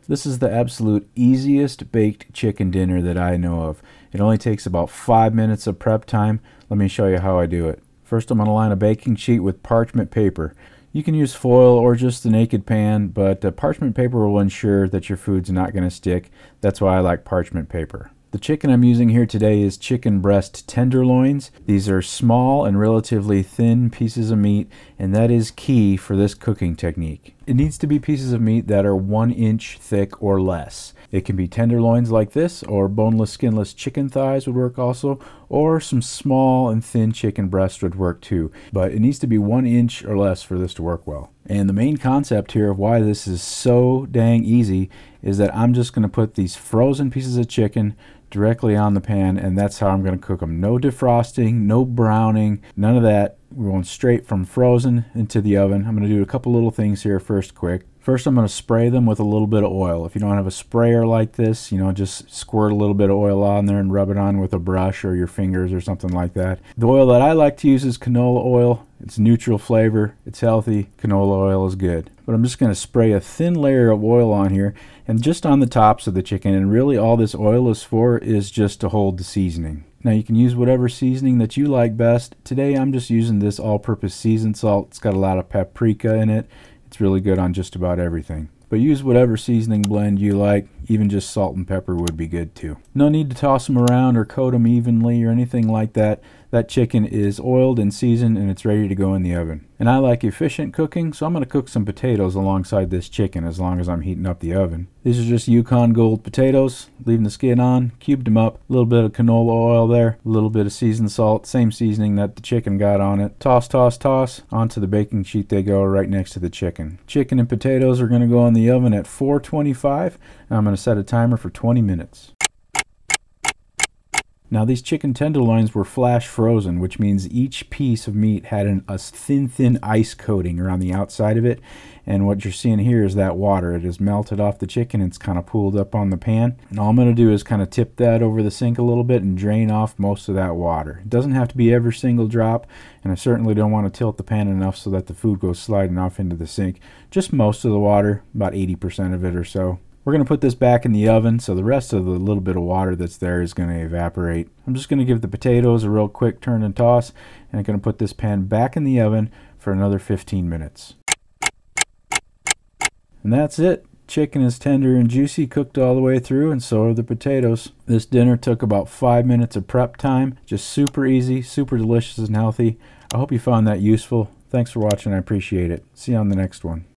This is the absolute easiest baked chicken dinner that I know of. It only takes about 5 minutes of prep time. Let me show you how I do it. First, I'm going to line a baking sheet with parchment paper. You can use foil or just the naked pan, but parchment paper will ensure that your food's not going to stick. That's why I like parchment paper. The chicken I'm using here today is chicken breast tenderloins. These are small and relatively thin pieces of meat, and that is key for this cooking technique. It needs to be pieces of meat that are 1 inch thick or less. It can be tenderloins like this, or boneless, skinless chicken thighs would work also, or some small and thin chicken breast would work too. But it needs to be 1 inch or less for this to work well. And the main concept here of why this is so dang easy is that I'm just going to put these frozen pieces of chicken directly on the pan, and that's how I'm going to cook them. No defrosting, no browning, none of that. We're going straight from frozen into the oven. I'm going to do a couple little things here first quick. First, I'm going to spray them with a little bit of oil. If you don't have a sprayer like this, just squirt a little bit of oil on there and rub it on with a brush or your fingers or something like that. The oil that I like to use is canola oil. It's neutral flavor, it's healthy, canola oil is good. But I'm just going to spray a thin layer of oil on here and just on the tops of the chicken, and really all this oil is for is just to hold the seasoning. Now you can use whatever seasoning that you like best. Today I'm just using this all-purpose seasoned salt. It's got a lot of paprika in it. It's really good on just about everything. But use whatever seasoning blend you like. Even just salt and pepper would be good too. No need to toss them around or coat them evenly or anything like that. That chicken is oiled and seasoned and it's ready to go in the oven. And I like efficient cooking, so I'm going to cook some potatoes alongside this chicken as long as I'm heating up the oven. These are just Yukon Gold potatoes, leaving the skin on, cubed them up, a little bit of canola oil there, a little bit of seasoned salt, same seasoning that the chicken got on it. Toss, toss, toss, onto the baking sheet they go right next to the chicken. Chicken and potatoes are going to go in the oven at 425, and I'm going to set a timer for 20 minutes. Now these chicken tenderloins were flash frozen, which means each piece of meat had a thin ice coating around the outside of it. And what you're seeing here is that water. It has melted off the chicken. It's kind of pooled up on the pan. And all I'm going to do is kind of tip that over the sink a little bit and drain off most of that water. It doesn't have to be every single drop, and I certainly don't want to tilt the pan enough so that the food goes sliding off into the sink. Just most of the water, about 80% of it or so. We're going to put this back in the oven, so the rest of the little bit of water that's there is going to evaporate. I'm just going to give the potatoes a real quick turn and toss, and I'm going to put this pan back in the oven for another 15 minutes. And that's it. Chicken is tender and juicy, cooked all the way through, and so are the potatoes. This dinner took about 5 minutes of prep time. Just super easy, super delicious and healthy. I hope you found that useful. Thanks for watching. I appreciate it. See you on the next one.